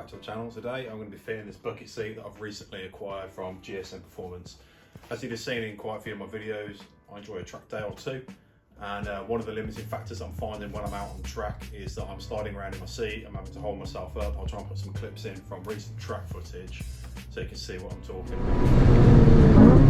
back to the channel. Today I'm going to be fitting this bucket seat that I've recently acquired from GSM Performance. As you've seen in quite a few of my videos, I enjoy a track day or two, and one of the limiting factors I'm finding when I'm out on track is that I'm sliding around in my seat. I'm having to hold myself up. I'll try and put some clips in from recent track footage so you can see what I'm talking about.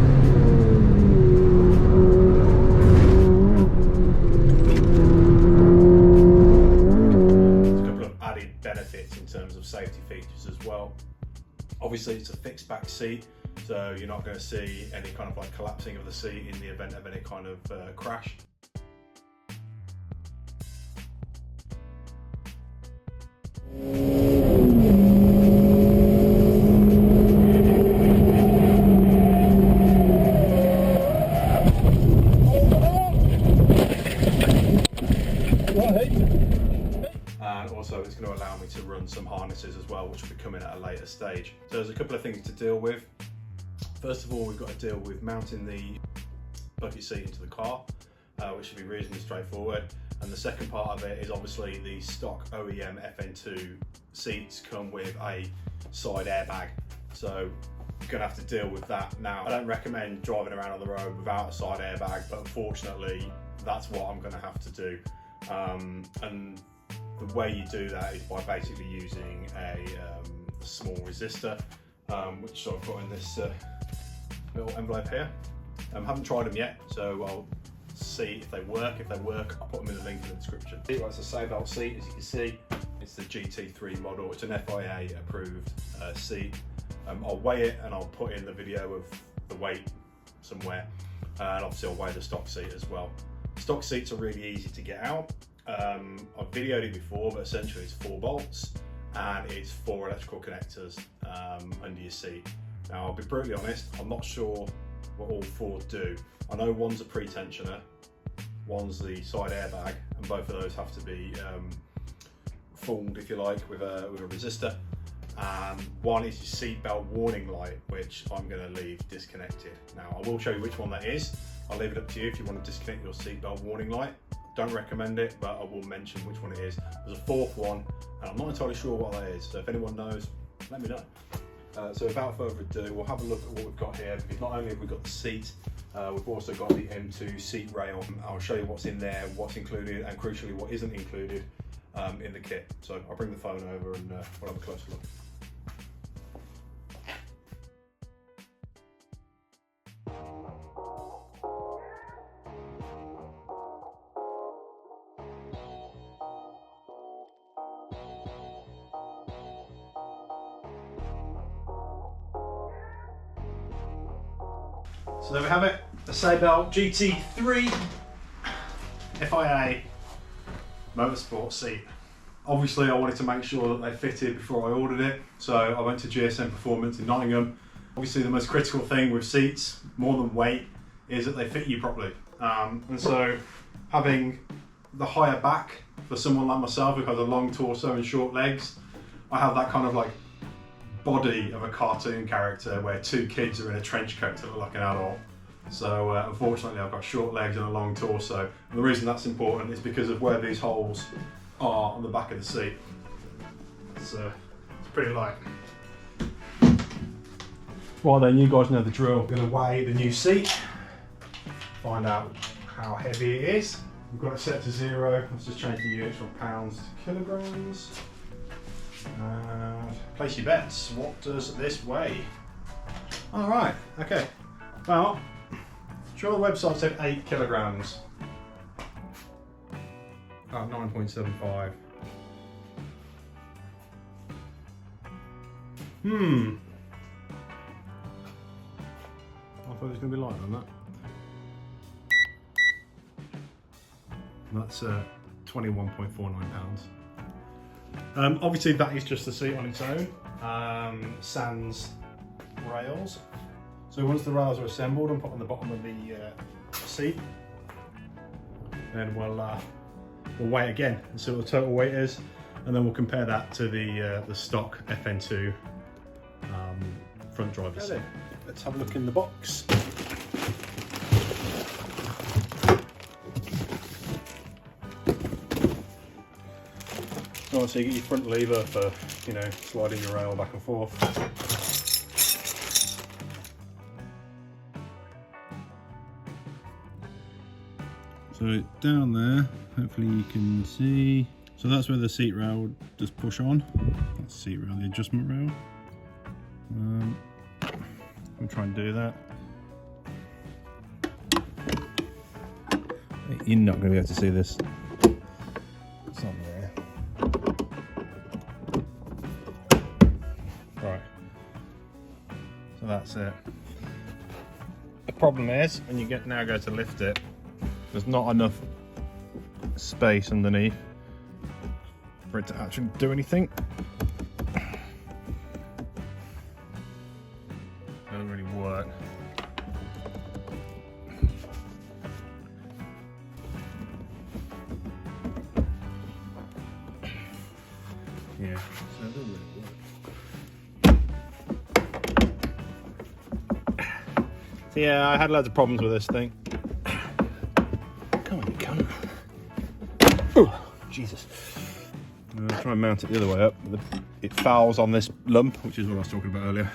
Benefits in terms of safety features as well. Obviously it's a fixed back seat, so you're not going to see any kind of like collapsing of the seat in the event of any kind of crash. And also it's going to allow me to run some harnesses as well, which will be coming at a later stage. So there's a couple of things to deal with. First of all, we've got to deal with mounting the bucket seat into the car, which should be reasonably straightforward. And the second part of it is obviously the stock OEM FN2 seats come with a side airbag. So you're going to have to deal with that. Now, I don't recommend driving around on the road without a side airbag, but unfortunately that's what I'm going to have to do. And the way you do that is by basically using a small resistor, which I've got in this little envelope here. I haven't tried them yet, so I'll see if they work. If they work, I'll put them in the link in the description. It's a seatbelt seat, as you can see. It's the GT3 model. It's an FIA approved seat. I'll weigh it and I'll put in the video of the weight somewhere. And obviously I'll weigh the stock seat as well. Stock seats are really easy to get out. I've videoed it before, but essentially it's 4 bolts and it's 4 electrical connectors under your seat. Now, I'll be brutally honest, I'm not sure what all 4 do. I know one's a pre-tensioner, one's the side airbag, and both of those have to be fooled, if you like, with a resistor. And one is your seatbelt warning light, which I'm going to leave disconnected. Now, I will show you which one that is. I'll leave it up to you if you want to disconnect your seatbelt warning light. Don't recommend it, but I will mention which one it is. There's a 4th one, and I'm not entirely sure what that is. So if anyone knows, let me know. So without further ado, we'll have a look at what we've got here, because not only have we got the seat, we've also got the M2 seat rail. I'll show you what's in there, what's included, and crucially what isn't included in the kit. So I'll bring the phone over and we'll have a closer look. So there we have it, the Seatbelt GT3 FIA motorsport seat. Obviously I wanted to make sure that they fitted before I ordered it, so I went to GSM Performance in Nottingham. Obviously the most critical thing with seats, more than weight, is that they fit you properly. And so having the higher back for someone like myself who has a long torso and short legs, I have that kind of like body of a cartoon character where 2 kids are in a trench coat to look like an adult. So unfortunately I've got short legs and a long torso, and the reason that's important is because of where these holes are on the back of the seat. So it's pretty light. Well then, you guys know the drill. We're going to weigh the new seat, find out how heavy it is. We've got it set to 0. Let's just change the units from pounds to kilograms. Place your bets. What does this weigh? All right, okay. Well, sure, the website said 8 kilograms. 9.75. I thought it was going to be lighter than that. That's 21.49 pounds. Obviously that is just the seat on its own, sans rails. So once the rails are assembled and put on the bottom of the seat, then we'll weigh again and see what the total weight is, and then we'll compare that to the stock FN2 front driver's seat. Let's have a look in the box. nice, so you get your front lever for, you know, sliding your rail back and forth. So down there, hopefully you can see. So that's where the seat rail does push on. That's the seat rail, the adjustment rail. I'll try and do that. You're not going to be able to see this. It's on there. Right. So that's it. The problem is, when you now go to lift it, there's not enough space underneath for it to actually do anything. Doesn't really work. Yeah, so it doesn't really work. So yeah, I had loads of problems with this thing. Come on, you cunt. Oh, Jesus. I'm going to try and mount it the other way up. It fouls on this lump, which is what I was talking about earlier.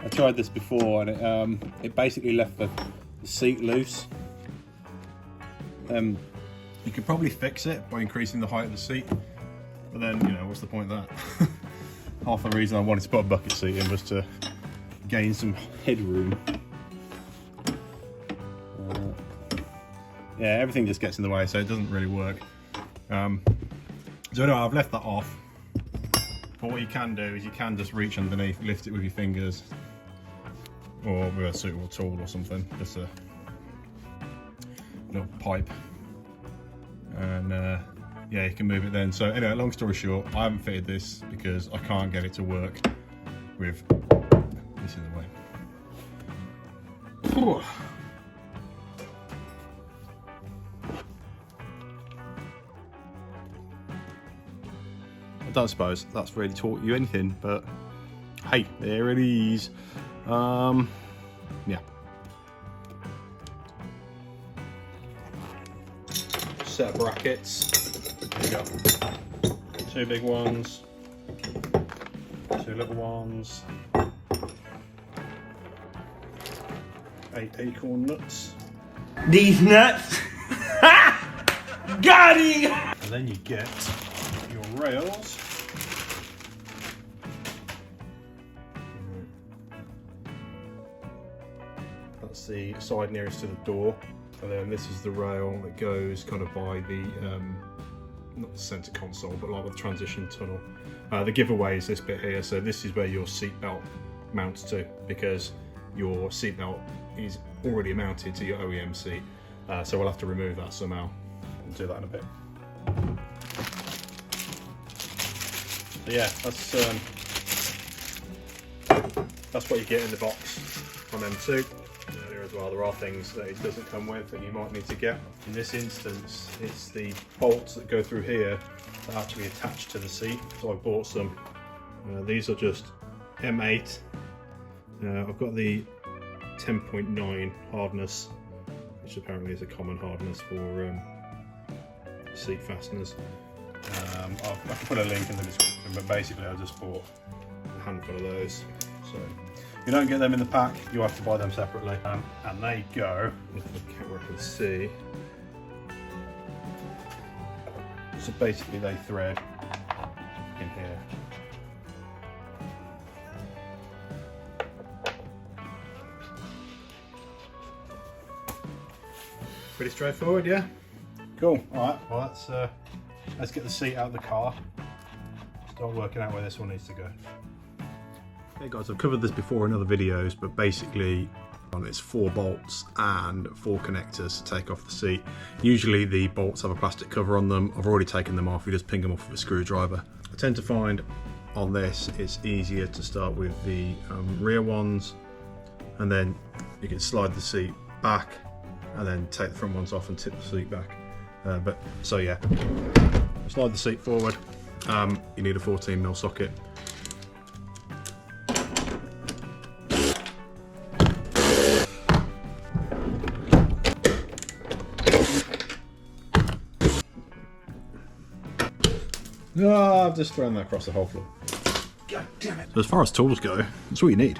I tried this before and it basically left the seat loose. You could probably fix it by increasing the height of the seat, but then, you know, what's the point of that? Half the reason I wanted to put a bucket seat in was to gain some headroom. Yeah, everything just gets in the way, so it doesn't really work. So anyway, I've left that off. But what you can do is you can just reach underneath, lift it with your fingers, or with a suitable tool or something, just a little pipe, and yeah, you can move it then. So anyway, long story short, I haven't fitted this because I can't get it to work with this in the way. I don't suppose that's really taught you anything, but hey, there it is. Yeah. Set of brackets. There you go. 2 big ones, 2 little ones, 8 acorn nuts. These nuts. Got it! And then you get your rails. That's the side nearest to the door, and then this is the rail that goes kind of by the not the center console, but like the transition tunnel. The giveaway is this bit here, so this is where your seatbelt mounts to, because your seatbelt is already mounted to your OEM seat, so we'll have to remove that somehow. We'll do that in a bit. So yeah, that's what you get in the box on M2. Earlier as well, there are things that it doesn't come with that you might need to get. In this instance, it's the bolts that go through here that are actually attached to the seat. So I bought some. These are just M8. I've got the 10.9 hardness, which apparently is a common hardness for seat fasteners. I can put a link in the description, but basically I just bought a handful of those. So you don't get them in the pack, you have to buy them separately. And they go, if the camera can see, so basically they thread in here. Pretty straightforward, yeah? Cool, alright, well let's get the seat out of the car, start working out where this one needs to go. Hey guys, I've covered this before in other videos, but basically it's 4 bolts and 4 connectors to take off the seat. Usually the bolts have a plastic cover on them. I've already taken them off, you just ping them off with a screwdriver. I tend to find on this it's easier to start with the rear ones, and then you can slide the seat back and then take the front ones off and tip the seat back. So yeah, slide the seat forward. You need a 14mm socket. Oh, I've just thrown that across the whole floor. God damn it. So as far as tools go, that's all you need.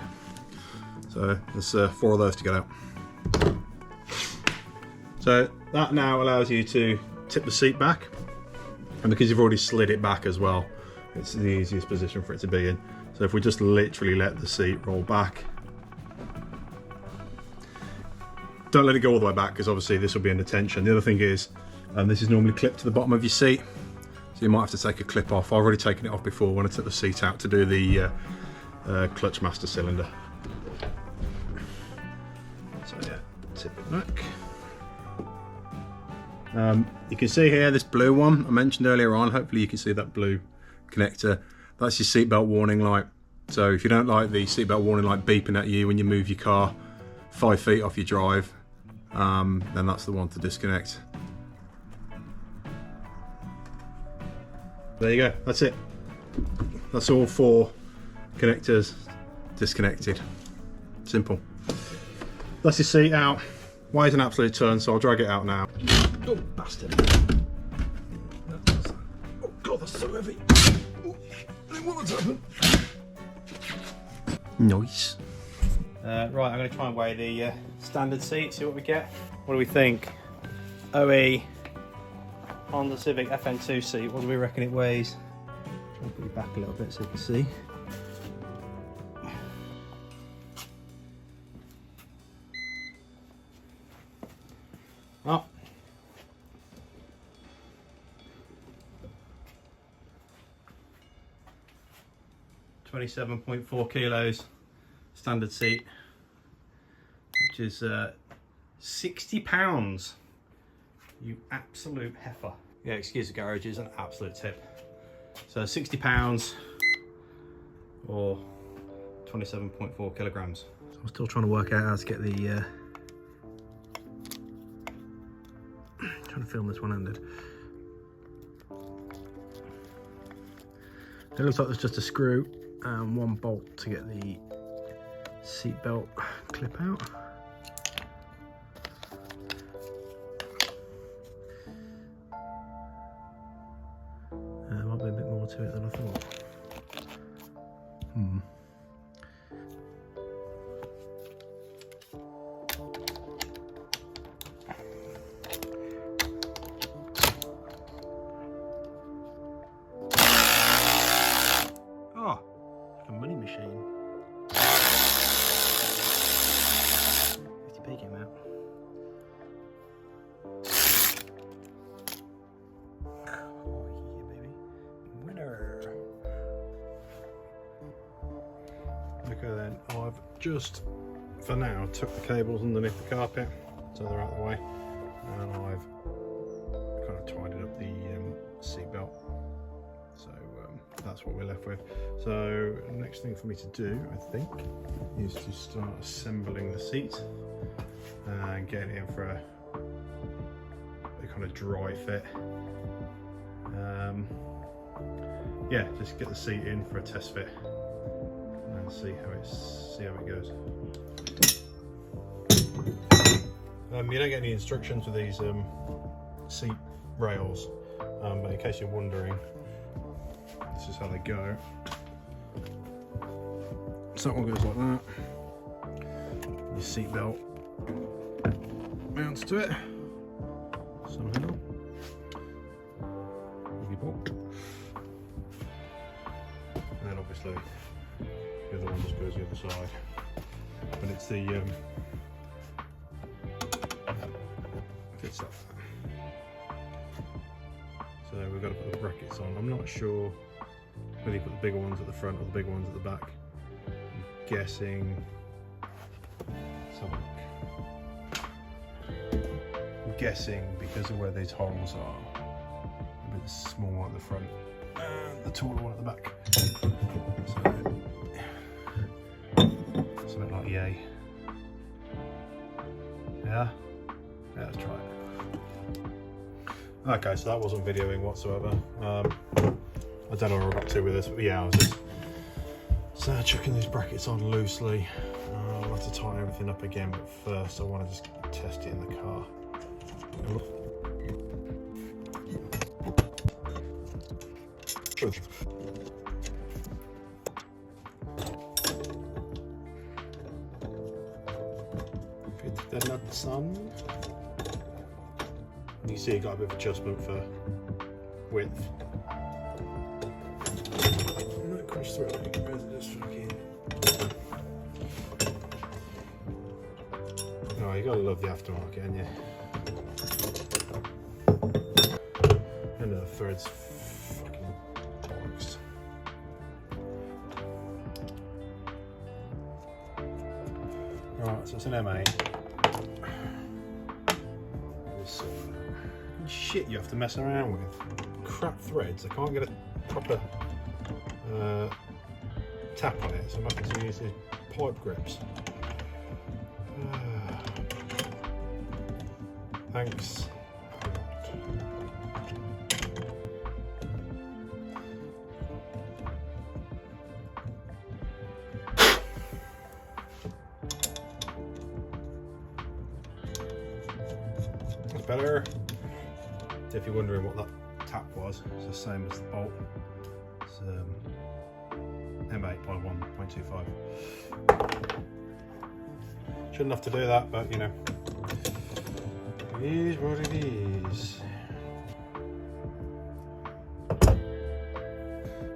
So there's 4 of those to get out. So that now allows you to tip the seat back. And because you've already slid it back as well, it's the easiest position for it to be in. So if we just literally let the seat roll back. Don't let it go all the way back, because obviously this will be under tension. The other thing is, this is normally clipped to the bottom of your seat. So you might have to take a clip off. I've already taken it off before when I took the seat out to do the clutch master cylinder. So yeah, tip it back. You can see here this blue one I mentioned earlier on. Hopefully you can see that blue connector. That's your seatbelt warning light. So if you don't like the seatbelt warning light beeping at you when you move your car 5 feet off your drive, then that's the one to disconnect. There you go, that's it. That's all 4 connectors disconnected. Simple. That's your seat out. Weighs an absolute ton, so I'll drag it out now. Oh, bastard. Oh god, that's so heavy. What's happened? Nice. Right, I'm going to try and weigh the standard seat, see what we get. What do we think? OE on the Civic FN2 seat, what do we reckon it weighs? Try and put it back a little bit so you can see. Oh. 27.4 kilos, standard seat, which is 60 pounds. You absolute heifer. Yeah, excuse the garage, is an absolute tip. So 60 pounds or 27.4 kilograms. So I'm still trying to work out how to get the trying to film this one-handed. It looks like there's just a screw and 1 bolt to get the seat belt clip out. Might be a bit more to it than I thought. Oh, like a money machine. 50p came out. Okay then, I've just, for now, took the cables underneath the carpet, so they're out of the way, and I've kind of tidied up the seat belt, so that's what we're left with. So next thing for me to do, I think, is to start assembling the seat and getting it in for a kind of dry fit. Yeah, just get the seat in for a test fit. See how it goes. You don't get any instructions with these seat rails, but in case you're wondering, this is how they go. So that one goes like that. Your seat belt mounts to it somehow. Bolt. And then obviously the other one just goes the other side, but it's the fits like that. So we've got to put the brackets on. I'm not sure whether you put the bigger ones at the front or the bigger ones at the back. I'm guessing something. I'm guessing because of where these holes are, a bit smaller at the front and the taller one at the back. So, something like yay. Yeah? Yeah, let's try it. Okay, so that wasn't videoing whatsoever. I don't know where I got to with this, but yeah, I was just chucking these brackets on loosely. I'll have to tighten everything up again, but first I want to just test it in the car. Fit the nuts on. You see it got a bit of adjustment for width. Not crush through it compared to this fucking. Oh, you gotta love the aftermarket, ain't you? And the threads fucking bollocks. Right, so it's an M8. This shit you have to mess around with. Crap threads. I can't get a proper tap on it, so I'm having to use these pipe grips. Thanks. That's better. If you're wondering what that tap was, it's the same as the bolt. It's M8 by 1.25. Shouldn't have to do that, but you know, it is what it is.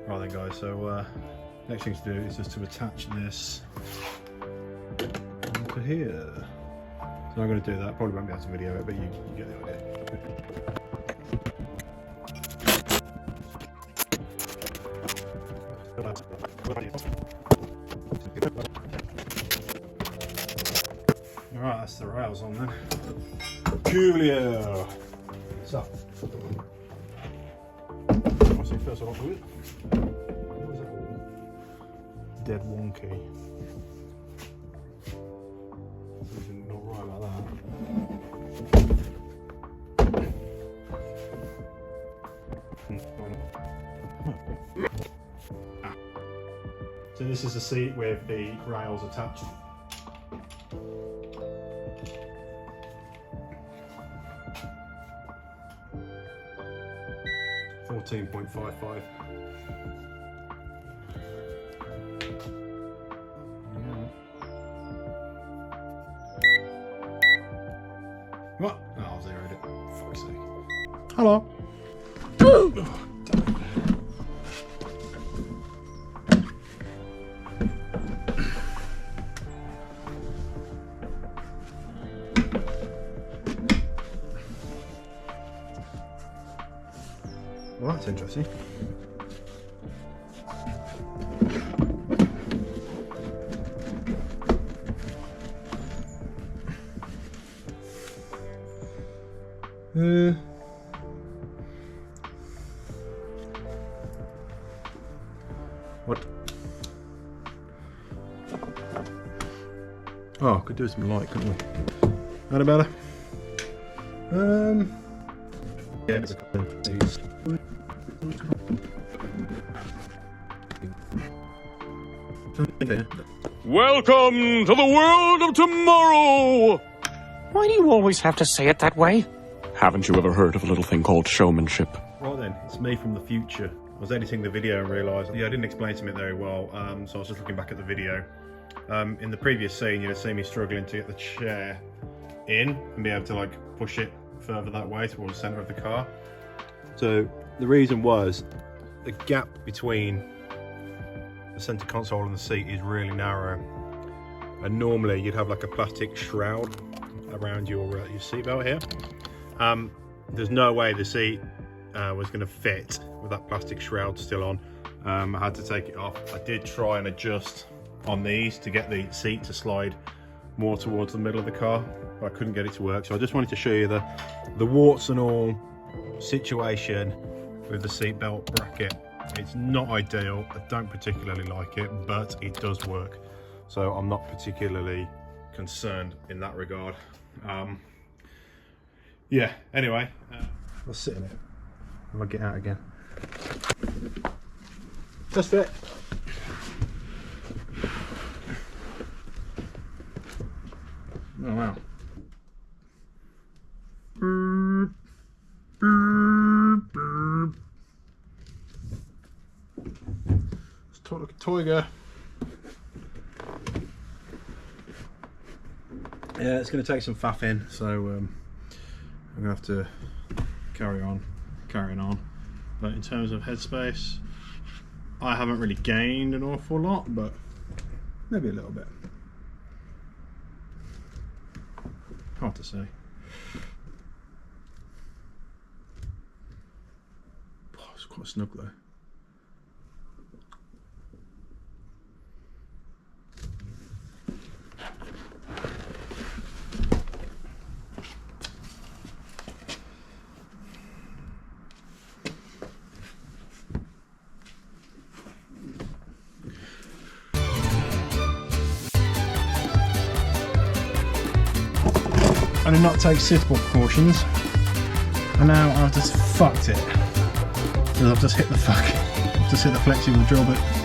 Right then guys, so next thing to do is just to attach this to here. So I'm going to do that, probably won't be able to video it, but you get the idea. Alright, that's the rails on then. Coolio! So, what's it first off with? What is that all? Dead wonky. Something not right about that. So this is the seat with the rails attached. $14.55. What? Oh, I zeroed it. For fuck's sake. Hello. Oh, damn it. Well, that's interesting. What? Oh, could do some light, couldn't we? That better? Yeah, it's a couple of these. Welcome to the world of tomorrow! Why do you always have to say it that way? Haven't you ever heard of a little thing called showmanship? Right then, it's me from the future. I was editing the video and realised, I didn't explain something very well, so I was just looking back at the video. In the previous scene, you'd have seen me struggling to get the chair in and be able to like push it further that way towards the centre of the car. So the reason was the gap between the centre console and the seat is really narrow, and normally you'd have like a plastic shroud around your seatbelt here. There's no way the seat was going to fit with that plastic shroud still on. I had to take it off. I did try and adjust on these to get the seat to slide more towards the middle of the car, but I couldn't get it to work. So I just wanted to show you the warts and all situation with the seatbelt bracket. It's not ideal. I don't particularly like it, but it does work. So I'm not particularly concerned in that regard. Yeah, anyway, I'll sit in it. I'll get out again. Just fit. Oh wow. look at Toyga. Yeah, it's going to take some faffing, so I'm going to have to carrying on. But in terms of headspace, I haven't really gained an awful lot, but maybe a little bit. Hard to say. Oh, it's quite snug though. I did not take suitable precautions, and now I've just fucked it. Because I've just hit the flexible drill bit.